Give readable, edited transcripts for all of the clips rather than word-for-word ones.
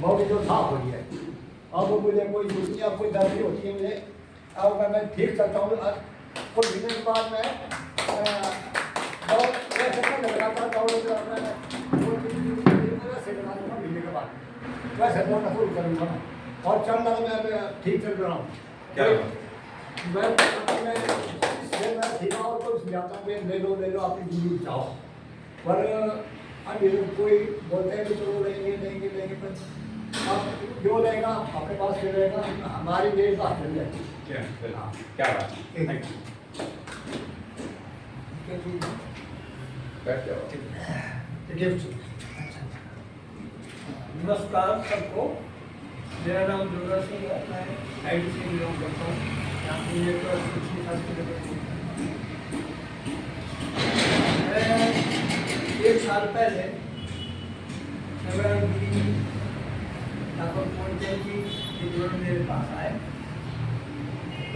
Body जो साफ हो गई है। अब मुझे कोई दुनिया कोई दर्द नहीं होती है मुझे। अब मैं ठीक करता हूँ। कुछ महीने के बाद मैं बहुत वैसे मैं लगातार दौड़ महीने के बाद वैसे दौड़ना शुरू करूँगा और चलना मैं ठीक चल रहा हूँ। क्या मैं ठीक और कुछ समझाता हूँ ले लो अपनी जिंदगी चाहो। पर अभी कोई बोलते हैं कि चलो लेंगे पर अब जो लेगा अपने पास से रहेगा, हमारी मेरी बात चल जाएगी। क्या बात है? Thank you. बैठ जाओ। नमस्कार सबको, मेरा नाम दुर्गा सिंह है। मैं IT से बिलोंग करता हूँ। यहाँ पे नेटवर्क कुछ मैं 1 साल पहले सेवरागिरी ठाकुर पहुँचे कि जो मेरे पास आए,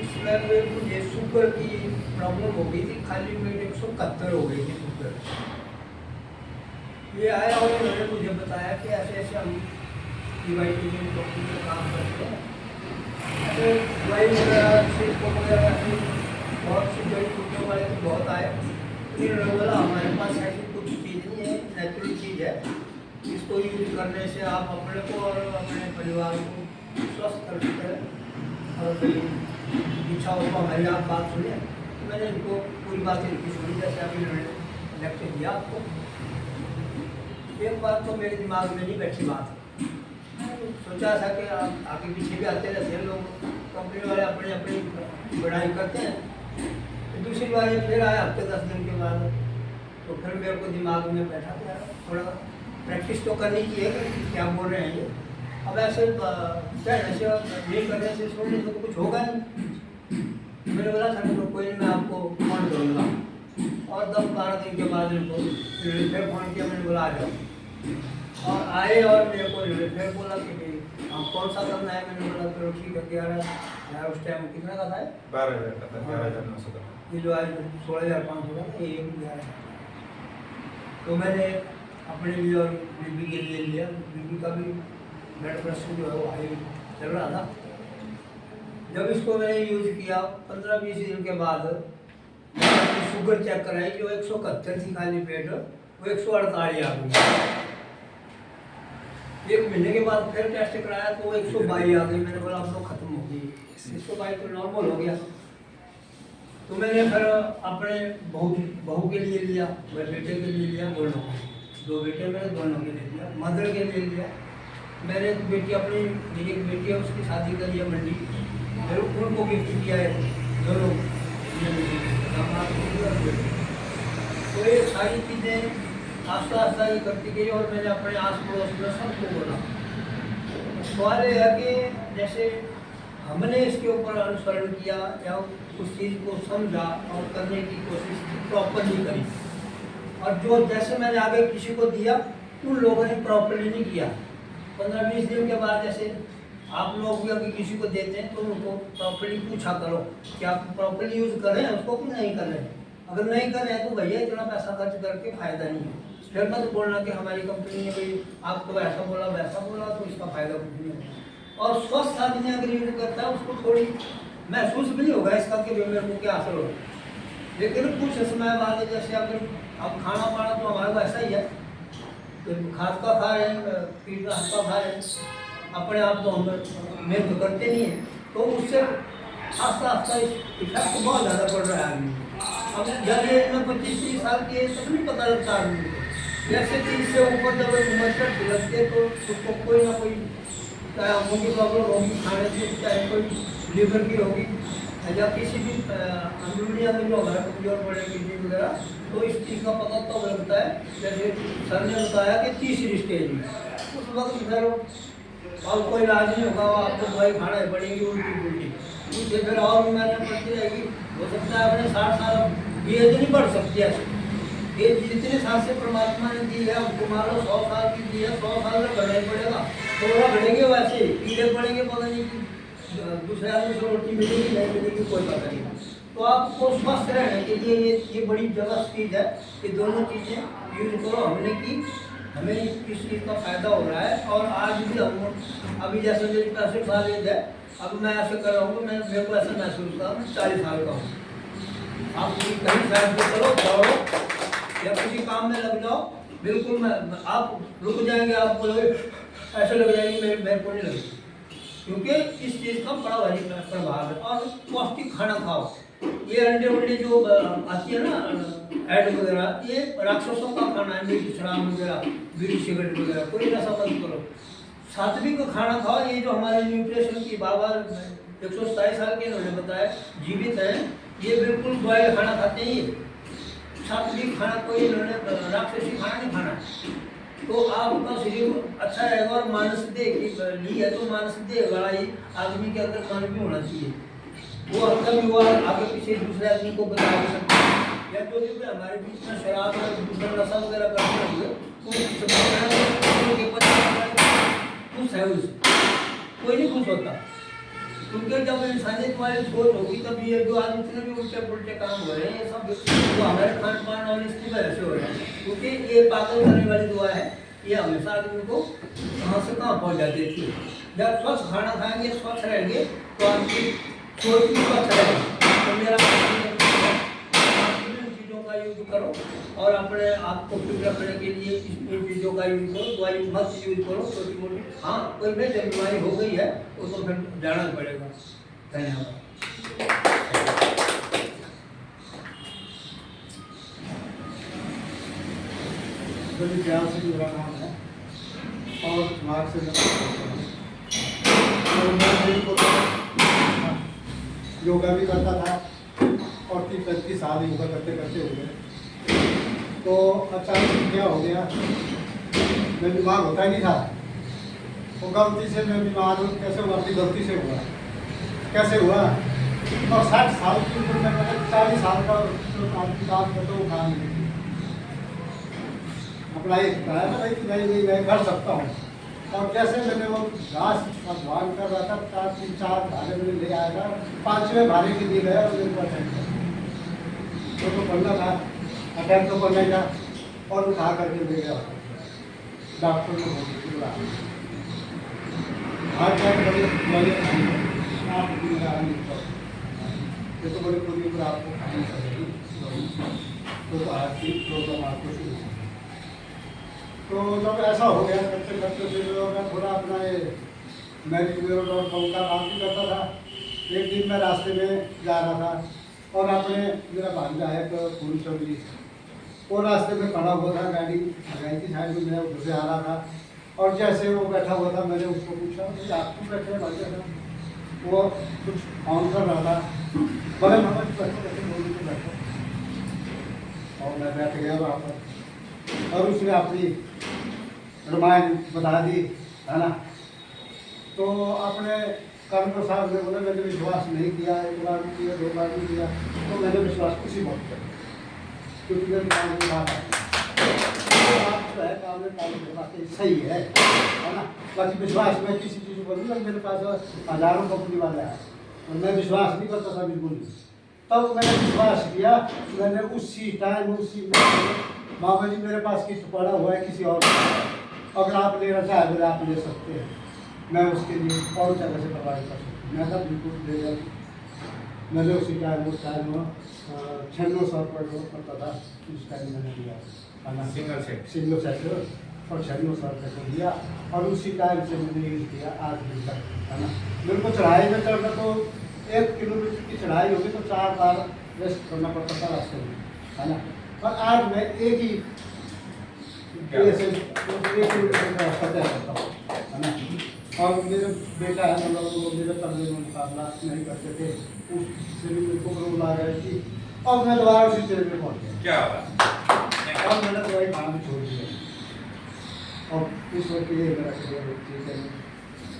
उसमें मुझे शुगर की प्रॉब्लम हो गई थी। खाली वेट 171 हो गई थी शुगर। ये आया और उन्होंने मुझे बताया कि ऐसे ऐसे हम डिवाइटेशन कंपनी में काम करते हैं। ऐसे दवाई वगैरह सिरकों वगैरह बहुत सी जड़ी बूटियों वाले तो बहुत आए। इन्होंने बोला हमारे पास ऐसी कुछ चीज़ नहीं है, नेचुरल चीज़ है, इसको यूज करने से आप अपने को और अपने परिवार को स्वस्थ कर सकते हैं। और कोई इच्छा हो तो हमारी आप बात सुने। मैंने इनको पूरी बात इनकी सुनी, जैसे अभी इन्होंने लेक्चर दिया आपको। एक बात तो मेरे दिमाग में नहीं बैठी बात, सोचा था कि आगे पीछे भी आते रहते हैं लोग, कंपनी वाले अपनी अपनी बढ़ाई करते हैं। तो दूसरी बार ये फिर आया हफ्ते 10 दिन के बाद, तो फिर मेरे को दिमाग में बैठा कि यार थोड़ा प्रैक्टिस तो करनी चाहिए कि क्या बोल रहे हैं ये। अब ऐसे कहने से नहीं करने से छोड़ने से तो कुछ होगा नहीं। मैंने बोला सर तो कोई नहीं, मैं आपको फोन करूँगा। और 10-12 दिन के बाद इनको फिर फोन किया, मैंने बोला आ जाओ। और आए और मेरे को फिर बोला कि भाई हम कौन सा करना है। मैंने बोला चलो ठीक है 11 यार उस टाइम कितना का था? 12,000 का था। 11,900 का। ये जो आज 16,500 का था, ये 11,000। तो मैंने अपने लिए और बीबी के लिए लिया। बीबी का भी ब्लड प्रेशर जो है वो हाई चल रहा था। जब इसको मैंने यूज किया 15-20 दिन के बाद शुगर चेक कराई, जो 171 थी खाली पेट, वो 148 आ गई। 1 महीने के बाद फिर टेस्ट कराया तो वो 122 आ गई। मैंने बोला अब तो खत्म हो गई, 122 तो नॉर्मल हो गया। तो मैंने फिर अपने बहू के लिए लिया, मेरे बेटे के लिए लिया, दोनों 2 बेटे मेरे, दोनों के लिए लिया। मदर के लिए लिया। मैंने एक बेटी अपनी मेरी एक बेटी है उसकी शादी करी है मंडी, फिर उनको गिफ्ट किया है दोनों। तो ये सारी चीज़ें आस्ता आस्ता ये करती गई और मैंने अपने आस पड़ोस में सबको बोला। सवाल ये है कि जैसे हमने इसके ऊपर अनुसरण किया या उस चीज़ को समझा और करने की कोशिश प्रॉपरली करी, और जो जैसे मैंने आगे किसी को दिया उन लोगों ने प्रॉपरली नहीं किया। 15-20 दिन के बाद जैसे आप लोग भी अगर किसी को देते हैं तो उनको प्रॉपरली पूछा करो कि आप प्रॉपरली यूज़ कर रहे हैं उसको कि नहीं कर रहे हैं। अगर नहीं कर रहे हैं तो भैया इतना पैसा खर्च करके फ़ायदा नहीं है। फिर मत बोलना कि हमारी कंपनी ने भाई आपको ऐसा बोला वैसा बोला तो इसका फ़ायदा कुछ नहीं है। और स्वस्थ आदमी अगर यूज करता है उसको थोड़ी महसूस भी नहीं होगा इसका कि मेरे को क्या असर हो। लेकिन कुछ समय बाद जैसे अगर अब खाना पाना तो हमारा वैसा ही है, तो खाद का खा रहे हैं, कीटनाशक का खा रहे हैं, अपने आप तो हम मेहनत करते नहीं हैं, तो उससे आस्ता आस्ता इफेक्ट बहुत ज़्यादा पड़ रहा है आदमी। अब जब ये 25-30 साल की एज तक नहीं पता लगता आदमी को, जैसे 30 से ऊपर जब उम्र चढ़ लगती है तो उसको कोई ना कोई चाहे आंखों की प्रॉब्लम होगी खाने से, चाहे कोई लीवर की होगी, या किसी भी अंदरूनी अंदर जो हमारा कमजोर पड़े किडनी वगैरह, तो इस चीज़ का पता तब लगता है। जैसे सर ने बताया कि 30वीं स्टेज में उस वक्त फिर और कोई इलाज नहीं होगा, आपको दवाई खाना पड़ेगी उल्टी उससे फिर और बीमारियाँ बढ़ती रहेगी। हो सकता है अपने 60 साल एज नहीं बढ़ सकती ऐसे। एज जितने साल से परमात्मा ने दी है हमको, मान लो 100 साल की दी है, 100 साल में बढ़ना ही पड़ेगा। थोड़ा बढ़ेंगे वैसे कीड़े पड़ेंगे, पता नहीं कि दूसरे आदमी से रोटी मिलेगी नहीं मिलेगी कोई पता नहीं। तो आपको स्वस्थ रहने के लिए ये बड़ी जबरदस्त चीज़ है। ये दोनों चीज़ें यूज करो। हमने की हमें इस चीज़ का फायदा हो रहा है। और आज भी हम अभी जैसे मेरी 65 साल एज है, अब मैं ऐसे कर रहा हूँ, मैं मेरे को ऐसा महसूस होता है मैं 40 साल का हूँ। आप कहीं साइड पे करो, दौड़ो या किसी काम में लग जाओ, बिल्कुल मैं आप रुक जाएंगे, आप बोलोगे ऐसे लग जाएगी, मेरे को नहीं लगेगी, क्योंकि इस चीज़ का बड़ा भारी प्रभाव है। और पौष्टिक खाना खाओ। ये अंडे वंडे जो आती है ना ऐड वगैरह, ये राक्षसों का खाना है, मीट शराब वगैरह, बीड़ी सिगरेट वगैरह, कोई नशा मत करो। सात्विक खाना खाओ। ये जो हमारे न्यूट्रिशन की बाबा 127 साल के इन्होंने बताया, जीवित हैं, ये बिल्कुल बॉयल खाना खाते हैं। ये सात्विक खाना, कोई इन्होंने राक्षसी खाना नहीं खाना। तो आपका शरीर अच्छा रहेगा। और मानस देह की ली है तो मानस देह वाला ही आदमी के अंदर मन भी होना चाहिए। वो अंदर भी हुआ आगे पीछे दूसरे आदमी को बता नहीं सकता। या जो भी हमारे बीच में शराब और दूसरा नशा वगैरह करते हुए खुश है उससे, कोई नहीं खुश होता। क्योंकि जब इंसानियत वाली सोच होगी तब ये जो आज इतने भी उल्टे पुल्टे काम हो रहे हैं, ये सब तो हमारे खान पान और इसकी वजह से हो रहे हैं। क्योंकि ये पागल करने वाली दुआ है, ये हमेशा आदमी को कहाँ से कहाँ पहुँचा देती है। जब स्वच्छ खाना खाएंगे, स्वच्छ रहेंगे, तो आपकी सोच भी स्वच्छ रहेगी। तो मेरा चीज़ों का यूज करो और अपने आप को फिट रखने के लिए इन चीज़ों का यूज करो। दवाई मत यूज करो छोटी मोटी। हाँ, कोई में जब बीमारी हो गई है वो तो फिर जाना पड़ेगा। धन्यवाद। बड़ी प्यार से मेरा नाम है और दिमाग से मैं योगा भी करता था और 30-35 साल योगा करते करते हो गए। तो अचानक क्या हो गया, मैं बीमार होता ही नहीं था। वो गलती से मैं बीमार हूँ, कैसे हुआ, अपनी गलती से हुआ, कैसे हुआ। और 60 साल की उम्र में, मतलब 40 साल का आदमी काम करता हूँ, काम नहीं अपना एक बताया ना भाई कि मैं कर सकता हूँ। और जैसे मैंने वो घास भगवान कर रहा था, 3-4 भाले मैंने ले आया था, 5वें भाले के लिए गया और मेरे को अटैक तो पढ़ना था, अटैक तो पढ़ने का, और उठा करके ले गया डॉक्टर को बोला हार्ट अटैक बड़े बड़े आप ये तो बड़ी पूरी उम्र आपको खानी पड़ेगी, तो हार्ट की प्रॉब्लम आपको शुरू हो। तो जब ऐसा हो गया करते करते फिर मैं थोड़ा अपना ये मैरिज.com का काम भी करता था। एक दिन मैं रास्ते में जा रहा था और अपने मेरा भांजा है तो पूरी चौधरी, वो रास्ते में खड़ा हुआ था, गाड़ी लगाई थी साइड में, मैं उधर से आ रहा था। और जैसे वो बैठा हुआ था, मैंने उसको पूछा कि आप क्यों बैठे हैं भांजा साहब। वो कुछ ऑन कर रहा था, बड़े मम्मा बैठे बैठो, और मैं बैठ गया वहाँ पर। और उसने अपनी रामायण बता दी, है ना। तो अपने कर्म साहब ने बोला मैंने विश्वास नहीं किया, 1 बार भी किया, 2 बार भी किया, तो मैंने विश्वास उसी वक्त किया, क्योंकि मेरे काम में बात आप जो है काम में बातें सही है ना। बाकी विश्वास में किसी चीज़ पर नहीं, मेरे पास हज़ारों कंपनी वाले हैं और मैं विश्वास नहीं करता था बिल्कुल भी। तब मैंने विश्वास किया, मैंने उसी टाइम उसी बाबा जी मेरे पास किस्त पड़ा हुआ है किसी और, अगर आप लेना चाहे तो आप ले सकते हैं, मैं उसके लिए और जगह से प्रोवाइड कर सकता हूँ। मैं था बिल्कुल दे दिया। मैंने उसी टाइम उस टाइम 9600 रुपये पड़ता था, उस टाइम मैंने दिया है ना, सिंगल सेट और 9600 रुपये को दिया। और उसी टाइम से मैंने यूज़ किया आज दिन तक, है ना। मेरे को चढ़ाई में चढ़ना तो 1 किलोमीटर की चढ़ाई होगी तो 4 बार रेस्ट करना पड़ता था रास्ते में, है ना। और आज मैं एक ही किलोमीटर का रास्ता तय करता हूँ, है ना। और मेरे बेटा है, मतलब वो मेरे तबले में मुकाबला नहीं करते थे, उससे भी मेरे को प्रॉब्लम आ रही थी। और मैं दोबारा उसी ट्रेन में पहुँच गया, क्या और मैंने दवाई खाना भी छोड़ दिया। और इस वक्त ये मेरा ठीक है,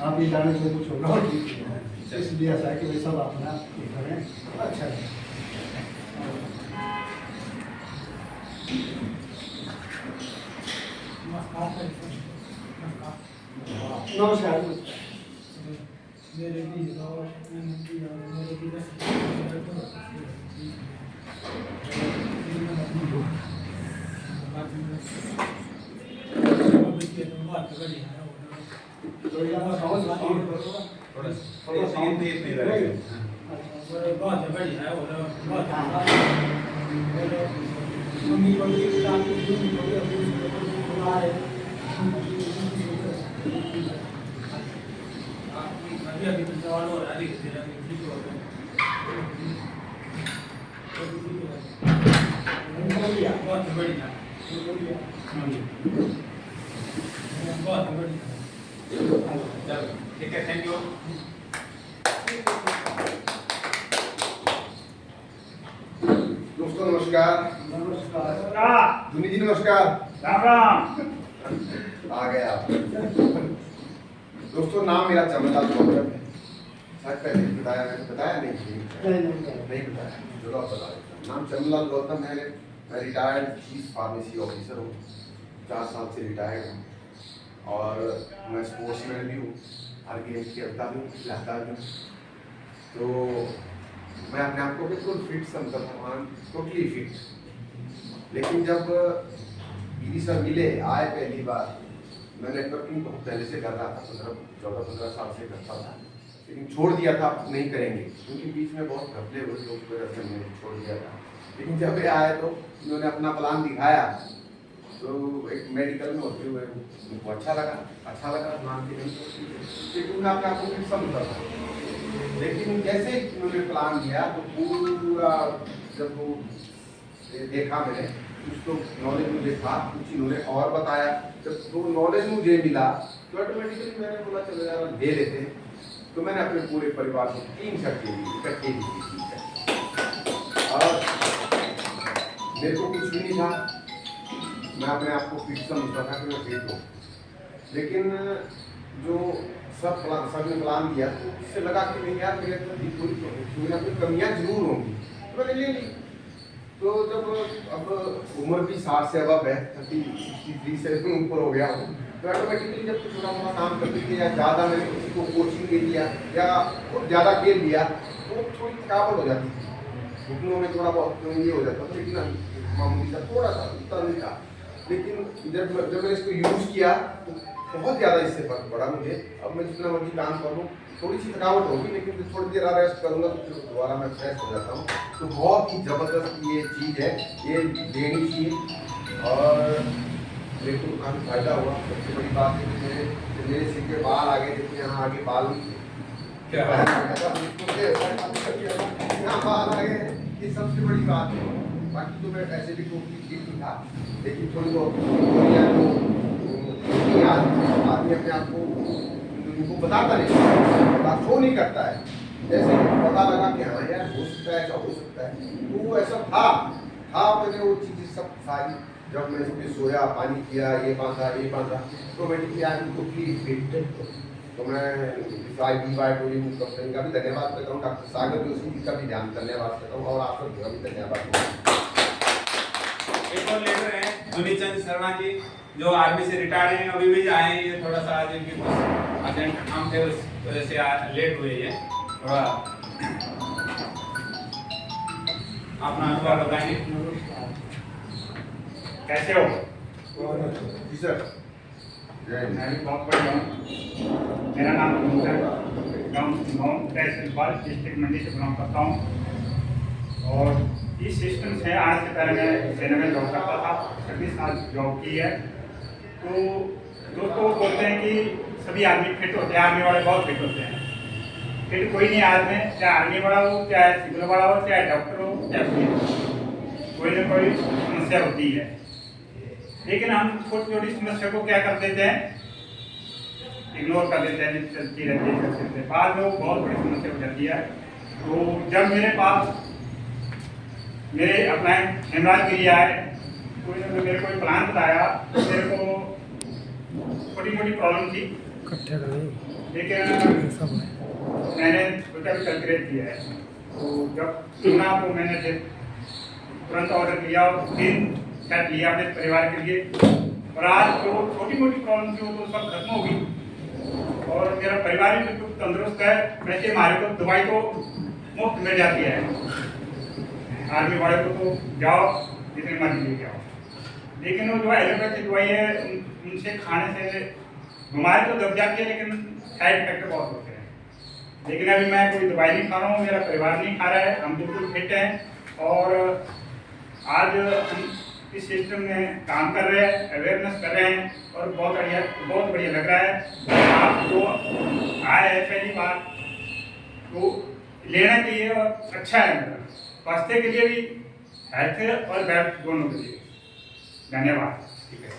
आप ये जाने को कुछ होगा और ठीक है, इसलिए ऐसा है कि भाई सब अपना करें, अच्छा है। नमस्कार। मेरे है तो बहुत बढ़िया है वो तो यहाँ साउंड साउंड करो थोड़ा इतनी रहेगा। बहुत बढ़िया है वो बहुत मम्मी बड़ी काम की बड़ी अभी बुला है अभी तो सवाल हो रहा है धीरे ठीक हो रहा है बहुत बढ़िया बहुत बढ़िया चलो ठीक है, थैंक यू। दोस्तों नमस्कार। नमस्कार। दुनी जी नमस्कार। राम राम। आ गए आप। दोस्तों नाम मेरा चमनलाल गौतम है। शायद पहले बताया, मैंने बताया नहीं बताया, चलो आप बता देता हूँ। नाम चमनलाल गौतम है। मैं रिटायर्ड चीफ फार्मेसी ऑफिसर हूँ, 4 साल से रिटायर्ड हूँ और मैं स्पोर्ट्समैन भी हूँ, हर गेम खेलता भी हूँ, खिलाता भी हूँ। तो मैं अपने आप को बिल्कुल फिट समझता हूँ, टोटली फिट। लेकिन जब गिरी सर मिले, आए पहली बार, मैं नेटवर्किंग बहुत पहले से कर रहा था, 14-15 साल से करता था, लेकिन छोड़ दिया था, नहीं करेंगे क्योंकि बीच में बहुत घपले हुए लोग की वजह से मैंने छोड़ दिया था। लेकिन जब ये आए तो उन्होंने अपना प्लान दिखाया, तो एक मेडिकल में होते हुए उनको अच्छा लगा प्लान की नहीं, लेकिन मैं अपने आप को फिर समझता था। लेकिन जैसे उन्होंने प्लान दिया तो पूरा जब वो देखा मैंने, कुछ तो नॉलेज मुझे था, कुछ इन्होंने और बताया, जब वो नॉलेज मुझे मिला तो ऑटोमेटिकली मैंने बोला चलो यार दे लेते हैं। तो मैंने अपने पूरे परिवार को 3 शर्ट के लिए इकट्ठे दी और मेरे को कुछ भी नहीं था, मैं अपने आप को फिट समझता था कि मैं फिट हूँ। लेकिन जो सब ने प्लान किया तो उससे लगा कि नहीं यार मेरे अंदर पूरी अपनी कमियाँ जरूर होंगी, तो मैंने ले ली। तो जब अब उम्र भी 60 से अब है, 33 से ऊपर हो गया हूँ, तो ऑटोमेटिकली जब थोड़ा मोड़ा काम करते थे या ज़्यादा मैंने किसी को कोचिंग दे दिया या खुद ज़्यादा खेल लिया तो थोड़ी थकावट हो जाती थी, घुटनों में थोड़ा बहुत ये हो जाता था, लेकिन मामूली सा थोड़ा सा उतना नहीं था। लेकिन जब मैंने इसको यूज़ किया तो बहुत ज़्यादा इससे फर्क पड़ा मुझे। अब मैं जितना मर्जी काम करूँ, थोड़ी सी थकावट होगी, लेकिन थोड़ी देर रेस्ट करूँगा तो फिर दोबारा मैं फ्रेश हो जाता हूँ। तो बहुत ही ज़बरदस्त ये चीज़ है, ये देनी चाहिए और मेरे को काफ़ी फायदा हुआ। सबसे बड़ी बात है कि मेरे सिर के बाल आगे, देखिए यहाँ आगे बाल क्या यहाँ बाल आगे, ये सबसे बड़ी बात है। बाकी तो मैं ऐसे भी टोटली ठीक नहीं था, लेकिन थोड़ी बहुत आदमी अपने आप को उनको बताता नहीं, बात शो नहीं करता है। जैसे पता लगा कि हाँ यार हो सकता है, ऐसा हो सकता है, तो वो ऐसा था मैंने वो चीज़ें सब सारी, जब मैं इस पर सोया, पानी किया, ये बांधा तो medically I am totally fit. तो मैं कंपनी का भी धन्यवाद करता हूँ, डॉक्टर सागर जोशी जी का भी धन्यवाद करता हूँ और आप सबका भी धन्यवाद करता हूँ। एक और लीडर हैं दुनीचंद शर्मा जी, जो आर्मी से रिटायर्ड हैं, अभी भी आए हैं। ये थोड़ा सा आज इनके कुछ अर्जेंट काम थे, उस वजह से लेट हुए हैं थोड़ा। अपना अनुभव बताएंगे, कैसे हो? जी सर। मैं भी बहुत बढ़िया हूँ। मेरा नाम है, गाँव तहसील पाल, डिस्ट्रिक्ट मंडी से बिलोंग करता हूँ और इस सिस्टम से आज से पहले मैं सेना में जॉब करता था, 26 साल जॉब की है। तो दोस्तों बोलते हैं कि सभी आदमी फिट होते हैं, आर्मी वाले बहुत फिट होते हैं। फिट कोई नहीं आज में, चाहे आर्मी वाला हो, चाहे सिविल वाला हो, चाहे डॉक्टर हो, चाहे पुलिस, कोई ना कोई समस्या होती है। लेकिन हम छोटी छोटी समस्या को क्या कर देते हैं, इग्नोर कर देते हैं, चलती रहती है, चलते रहते हैं, बाद में वो बहुत बड़ी समस्या हो जाती है। तो जब मेरे पास मेरे अपना हेमराज गिरी आए, कोई ने मेरे को प्लान बताया, तो मेरे को छोटी मोटी प्रॉब्लम थी, लेकिन मैंने सोचा भी कैलकुलेट किया है। तो जब सुना तो मैंने तुरंत ऑर्डर किया और 3 सेट लिया अपने परिवार के लिए, और आज जो छोटी मोटी प्रॉब्लम थी वो तो सब खत्म हो गई और मेरा परिवार भी बिल्कुल तंदुरुस्त है। वैसे हमारे को दवाई तो मुफ्त मिल जाती है, आर्मी वाले को तो जाओ जितनी मर्जी ले जाओ, लेकिन वो जो एलोपैथी दवाई है उनसे खाने से बीमारी तो दब जाती है लेकिन साइड इफेक्ट बहुत होते हैं। लेकिन अभी मैं कोई दवाई नहीं खा रहा हूँ, मेरा परिवार नहीं खा रहा है, हम बिल्कुल फिट हैं और आज हम इस सिस्टम में काम कर रहे हैं, अवेयरनेस कर रहे हैं और बहुत बढ़िया लग रहा है। आप जो आए हैं पहली बार तो लेना चाहिए और अच्छा है, स्वास्थ्य के लिए भी, हेल्थ और वेल्थ दोनों के लिए। धन्यवाद। ठीक है,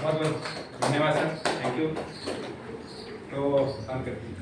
बहुत बहुत धन्यवाद सर, थैंक यू। तो काम करते हैं।